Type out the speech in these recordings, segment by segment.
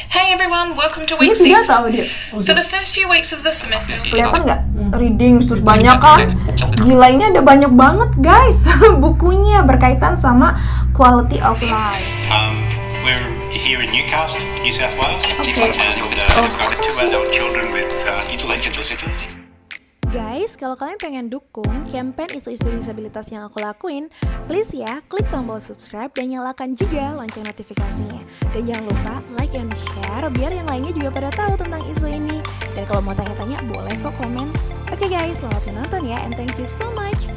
Hey everyone, welcome to week Ini 6. tahu dia. For the first few weeks of the semester, Kelihatan nggak? Readings terus banyak kan? Gila, ini ada banyak banget guys bukunya berkaitan sama quality of life. We're here in Newcastle, New South Wales, Okay. and we've got 2 adult children with intellectual disabilities. Guys, kalau kalian pengen dukung campaign isu-isu disabilitas yang aku lakuin, please ya, klik tombol subscribe dan nyalakan juga lonceng notifikasinya. Dan jangan lupa like and share biar yang lainnya juga pada tahu tentang isu ini. Dan kalau mau tanya-tanya, boleh kok komen. Oke guys, selamat menonton ya, and thank you so much.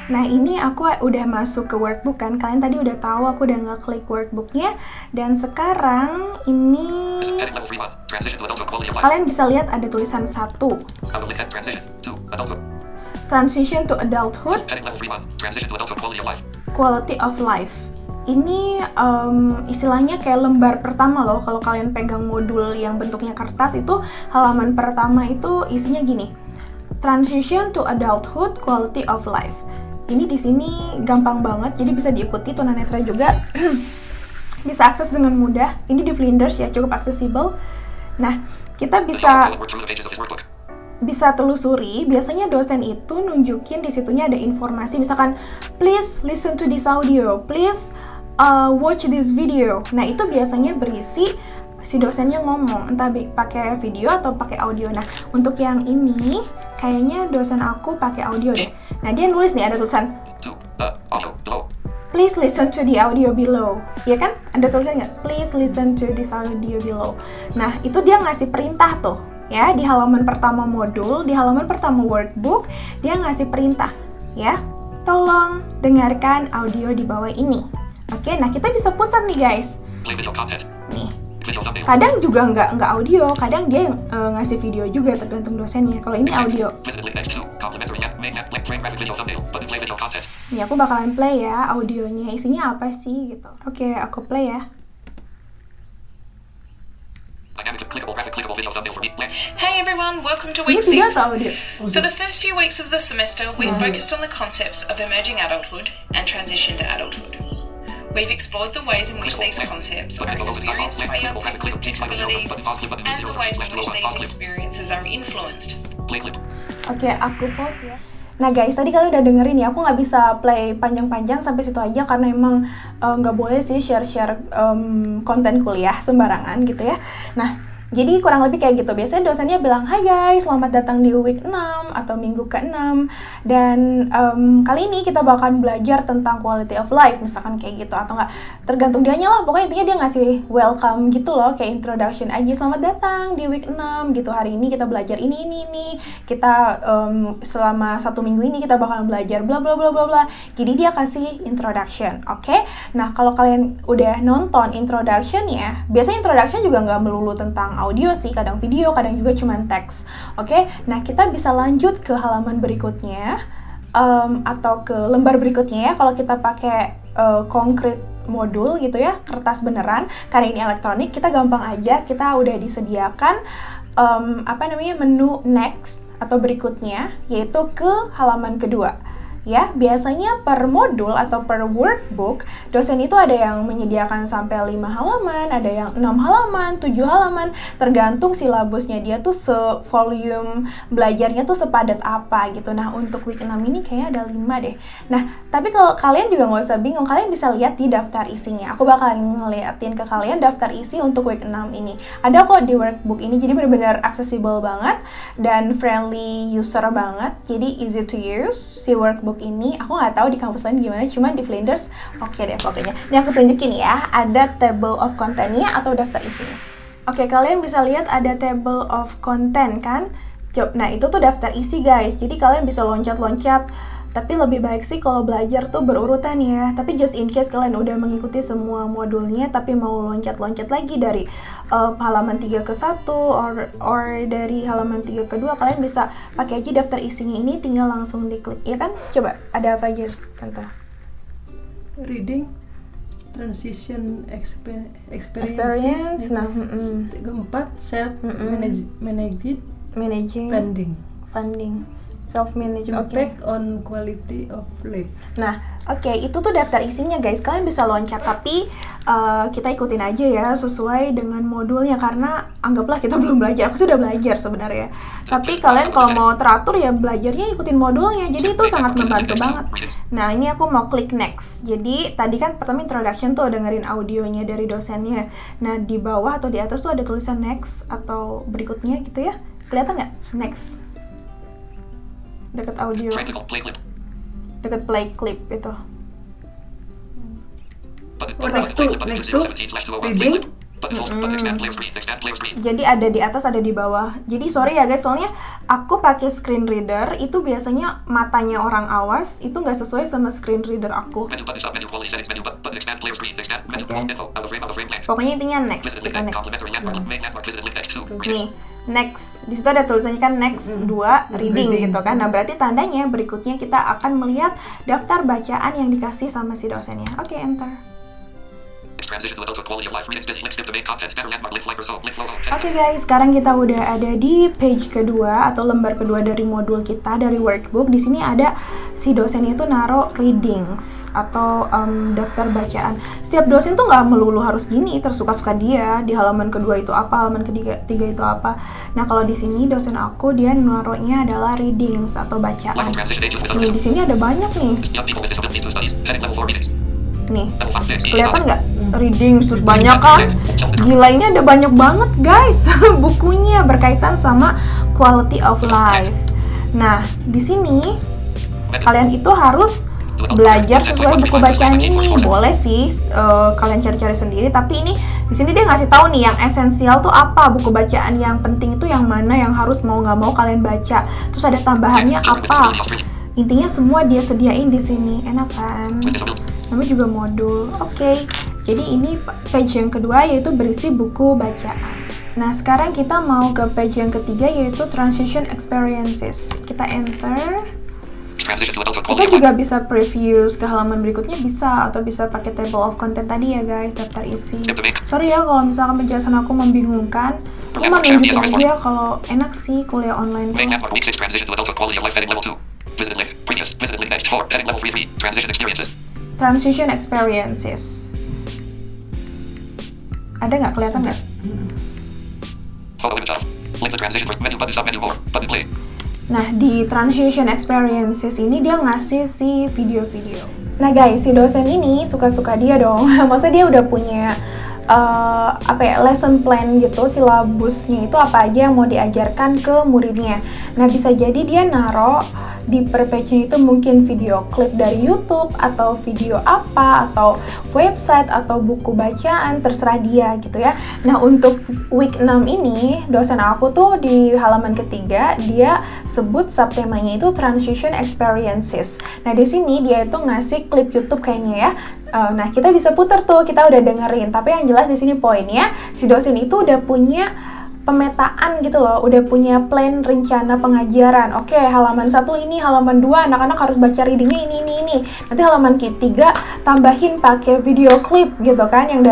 Nah, ini aku udah masuk ke workbook kan. Kalian tadi udah tahu aku udah ngeklik workbooknya. Dan sekarang ini kalian bisa lihat ada tulisan 1, Transition to Adulthood, Quality of Life. Ini istilahnya kayak lembar pertama loh. Kalau kalian pegang modul yang bentuknya kertas itu, halaman pertama itu isinya gini, Transition to Adulthood, Quality of Life. Ini di sini gampang banget, jadi bisa diikuti, tunanetra juga bisa akses dengan mudah. Ini di Flinders ya, cukup aksesibel. Nah, kita bisa telusuri. Biasanya dosen itu nunjukin di situnya ada informasi, misalkan please listen to this audio, please watch this video. Nah, itu biasanya berisi si dosennya ngomong, entah pakai video atau pakai audio. Nah, untuk yang ini kayaknya dosen aku pakai audio deh. Nah, dia nulis nih, ada tulisan please listen to the audio below. Ya kan? Ada tulisan nggak? Please listen to this audio below. Nah, itu dia ngasih perintah tuh. Ya, di halaman pertama modul, di halaman pertama workbook, dia ngasih perintah. Ya, tolong dengarkan audio di bawah ini. Oke, nah kita bisa putar nih guys. Nih. Kadang juga nggak audio, kadang dia ngasih video juga, tergantung dosennya. Kalau ini audio. Nih aku bakalan play ya audionya, isinya apa sih gitu. Oke, aku play ya. Hey everyone, welcome to Ini week dia 6. tahu dia. For the first few weeks of the semester, we've focused on the concepts of emerging adulthood and transition to adulthood. We've explored the ways in which these concepts are experienced by young people with disabilities and the ways in which these experiences are influenced. Oke, aku pause ya. Nah guys, tadi kalian udah dengerin ya, aku nggak bisa play panjang-panjang sampai situ aja karena emang nggak boleh sih share-share konten kuliah sembarangan gitu ya. Nah, jadi kurang lebih kayak gitu. Biasanya dosennya bilang, "Hai guys, selamat datang di week 6 atau minggu ke-6. Dan kali ini kita bakalan belajar tentang quality of life," misalkan kayak gitu. Atau enggak, tergantung dianya lah. Pokoknya intinya dia ngasih welcome gitu loh, kayak introduction aja. "Selamat datang di week 6 gitu. Hari ini kita belajar ini. Kita selama 1 minggu ini kita bakalan belajar bla bla bla bla bla." Jadi dia kasih introduction, oke? Nah, kalau kalian udah nonton introduction-nya, biasanya introduction juga nggak melulu tentang audio sih, kadang video, kadang juga cuman teks. Oke, nah kita bisa lanjut ke halaman berikutnya atau ke lembar berikutnya ya. Kalau kita pakai konkret modul gitu ya, kertas beneran, karena ini elektronik, kita gampang aja, kita udah disediakan menu next atau berikutnya, yaitu ke halaman kedua. Ya, biasanya per modul atau per workbook, dosen itu ada yang menyediakan sampai 5 halaman, ada yang 6 halaman, 7 halaman, tergantung silabusnya dia tuh se-volume belajarnya tuh sepadat apa gitu. Nah, untuk week 6 ini kayaknya ada 5 deh. Nah, tapi kalau kalian juga nggak usah bingung, kalian bisa lihat di daftar isinya. Aku bakalan ngeliatin ke kalian daftar isi untuk week 6 ini. Ada kok di workbook ini, jadi benar-benar accessible banget dan friendly user banget, jadi easy to use si workbook ini. Aku nggak tahu di kampus lain gimana, cuman di Flinders oke deh pokoknya. Ini aku tunjukin ya, ada table of content-nya atau daftar isinya. Oke, kalian bisa lihat ada table of content kan. Nah, itu tuh daftar isi guys, jadi kalian bisa loncat-loncat. Tapi lebih baik sih kalau belajar tuh berurutan ya. Tapi just in case kalian udah mengikuti semua modulnya tapi mau loncat-loncat lagi dari halaman 3 ke 1 or dari halaman 3 ke 2, kalian bisa pakai aja daftar isinya ini, tinggal langsung diklik ya kan. Coba ada apa aja Tante? Reading, transition experiences. Nah, 4 self managed managing funding. Self-manage, oke. Impact on quality of life. Nah, oke, itu tuh daftar isinya guys. Kalian bisa loncat, tapi kita ikutin aja ya sesuai dengan modulnya karena anggaplah kita belum belajar. Aku sudah belajar sebenarnya. Tapi kalian kalau mau teratur ya belajarnya ikutin modulnya. Jadi itu sangat membantu banget. Nah, ini aku mau klik next. Jadi tadi kan pertama introduction tuh dengerin audionya dari dosennya. Nah, di bawah atau di atas tuh ada tulisan next atau berikutnya gitu ya. Kelihatan nggak? Next. Deket audio, deket play clip itu. Next to reading. Jadi ada di atas, ada di bawah. Jadi sorry ya guys, soalnya aku pakai screen reader itu biasanya matanya orang awas itu nggak sesuai sama screen reader aku. Pokoknya intinya next, kita next. Nih, next. Di situ ada tulisannya kan next 2 reading gitu kan. Nah, berarti tandanya berikutnya kita akan melihat daftar bacaan yang dikasih sama si dosennya. Oke, enter. Oke guys, sekarang kita udah ada di page kedua atau lembar kedua dari modul kita, dari workbook. Di sini ada si dosennya itu naruh readings atau daftar bacaan. Setiap dosen tuh nggak melulu harus gini, tersuka-suka dia. Di halaman kedua itu apa, halaman ketiga itu apa. Nah, kalau di sini dosen aku dia naruhnya adalah readings atau bacaan. Nih, di sini ada banyak nih. Nih, kelihatan nggak? Reading terus banyak kan? Gila, ini ada banyak banget guys bukunya berkaitan sama quality of life. Nah, di sini kalian itu harus belajar sesuai buku bacaan ini. Boleh sih kalian cari-cari sendiri, tapi ini di sini dia ngasih tahu nih yang esensial tuh apa, buku bacaan yang penting itu yang mana, yang harus mau nggak mau kalian baca. Terus ada tambahannya apa? Intinya semua dia sediain di sini, enak kan? Namanya juga modul. Oke. Jadi ini page yang kedua yaitu berisi buku bacaan. Nah, sekarang kita mau ke page yang ketiga yaitu transition experiences. Kita enter. Kita juga bisa preview ke halaman berikutnya bisa, atau bisa pakai table of content tadi ya guys, daftar isi. Sorry ya kalau misalkan penjelasan aku membingungkan. Aku mau nunjukin aja kalau enak sih kuliah online tuh. Transition experiences. Ada nggak, kelihatan nggak? Nah, di transition experiences ini dia ngasih si video-video. Nah guys, si dosen ini suka-suka dia dong. Maksudnya dia udah punya lesson plan gitu, silabusnya itu apa aja yang mau diajarkan ke muridnya. Nah, bisa jadi dia naruh di per page-nya itu mungkin video klip dari YouTube atau video apa atau website atau buku bacaan, terserah dia gitu ya. Nah, untuk week 6 ini dosen aku tuh di halaman ketiga dia sebut subtemanya itu transition experiences. Nah, di sini dia itu ngasih klip YouTube kayaknya ya. Nah, kita bisa putar tuh, kita udah dengerin. Tapi yang jelas di sini poinnya si dosen itu udah punya pemetaan gitu loh, udah punya plan rencana pengajaran. Oke, halaman 1 ini, halaman 2 anak-anak harus baca readingnya ini. Nanti halaman 3 tambahin pakai video klip gitu kan yang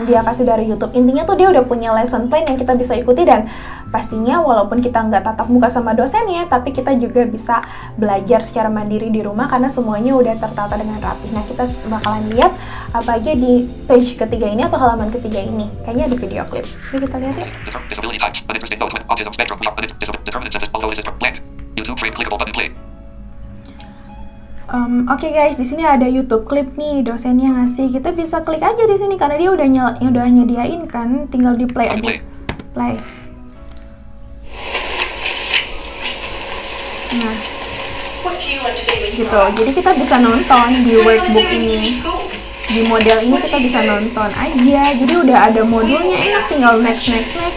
dia kasih dari YouTube. Intinya tuh dia udah punya lesson plan yang kita bisa ikuti, dan pastinya walaupun kita nggak tatap muka sama dosennya, tapi kita juga bisa belajar secara mandiri di rumah karena semuanya udah tertata dengan rapi. Nah, kita bakalan lihat apa aja di page ketiga ini atau halaman ketiga ini. Kayaknya ada video klip. Yuk kita lihat ya. Oke guys, di sini ada YouTube klip nih dosennya ngasih. Kita bisa klik aja di sini karena dia udah nyediain kan, tinggal di play aja. Play. Nah, gitu. Jadi kita bisa nonton di workbook ini. Di model ini kita bisa nonton aja. Jadi udah ada modulnya, enak, tinggal next.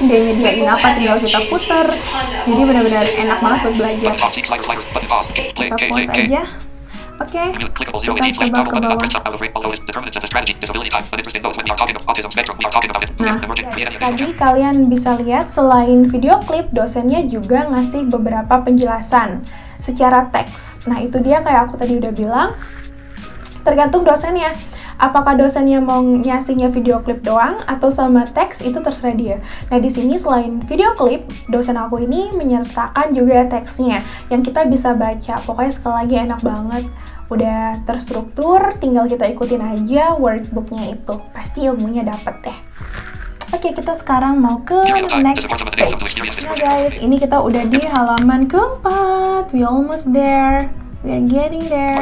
Dia nyediain apa tinggal kita putar. Jadi benar-benar enak banget buat belajar. Kita pause aja. Oke, kita coba ke bawah. Nah, tadi kalian bisa lihat selain video klip, dosennya juga ngasih beberapa penjelasan secara teks. Nah, itu dia kayak aku tadi udah bilang, tergantung dosennya. apakah dosennya mau ngasihnya video klip doang atau sama teks, itu terserah dia. Nah, di sini selain video klip, dosen aku ini menyertakan juga teksnya yang kita bisa baca. Pokoknya sekali lagi enak banget. Udah terstruktur, tinggal kita ikutin aja workbooknya itu. Pasti ilmunya dapet deh. Oke, kita sekarang mau ke next page. Nah guys, ini kita udah di halaman keempat. We almost there. We are getting there.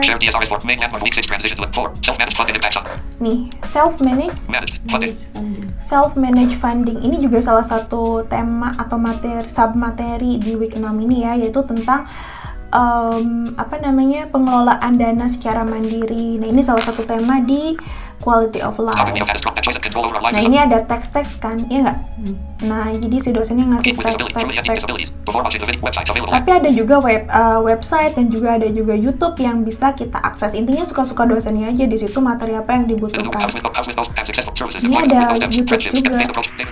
Nih, self-managed funding. Ini juga salah satu tema atau sub-materi di week 6 ini ya, yaitu tentang pengelolaan dana secara mandiri. Nah, ini salah satu tema di quality of life. Nah, ini ada teks-teks kan, iya nggak? Nah, jadi si dosennya ngasih teks. Tapi ada juga website dan juga ada juga YouTube yang bisa kita akses. Intinya suka-suka dosennya aja, di situ materi apa yang dibutuhkan. Ini ada YouTube juga.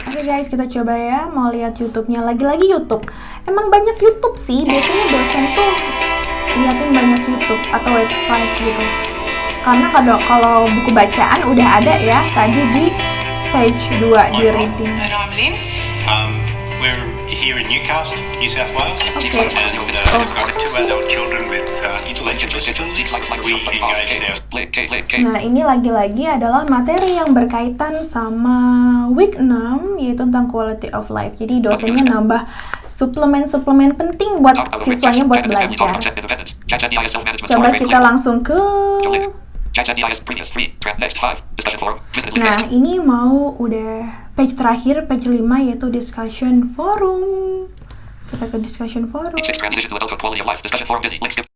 Oke guys, kita coba ya, mau lihat YouTube-nya. Lagi-lagi YouTube. Emang banyak YouTube sih, biasanya dosen tuh liatin banyak YouTube atau website gitu. Karena kalau buku bacaan udah ada ya tadi di page 2 di reading. And I'm Lynn. We're here in Newcastle, New South Wales. Okay. And two adult children with intellectual disabilities. We engage their... Nah, ini lagi-lagi adalah materi yang berkaitan sama week 6, yaitu tentang quality of life. Jadi dosennya nambah suplemen-suplemen penting buat siswanya buat belajar. Coba kita langsung ke... Nah, ini mau udah page terakhir, page 5, yaitu discussion forum. Kita ke discussion forum.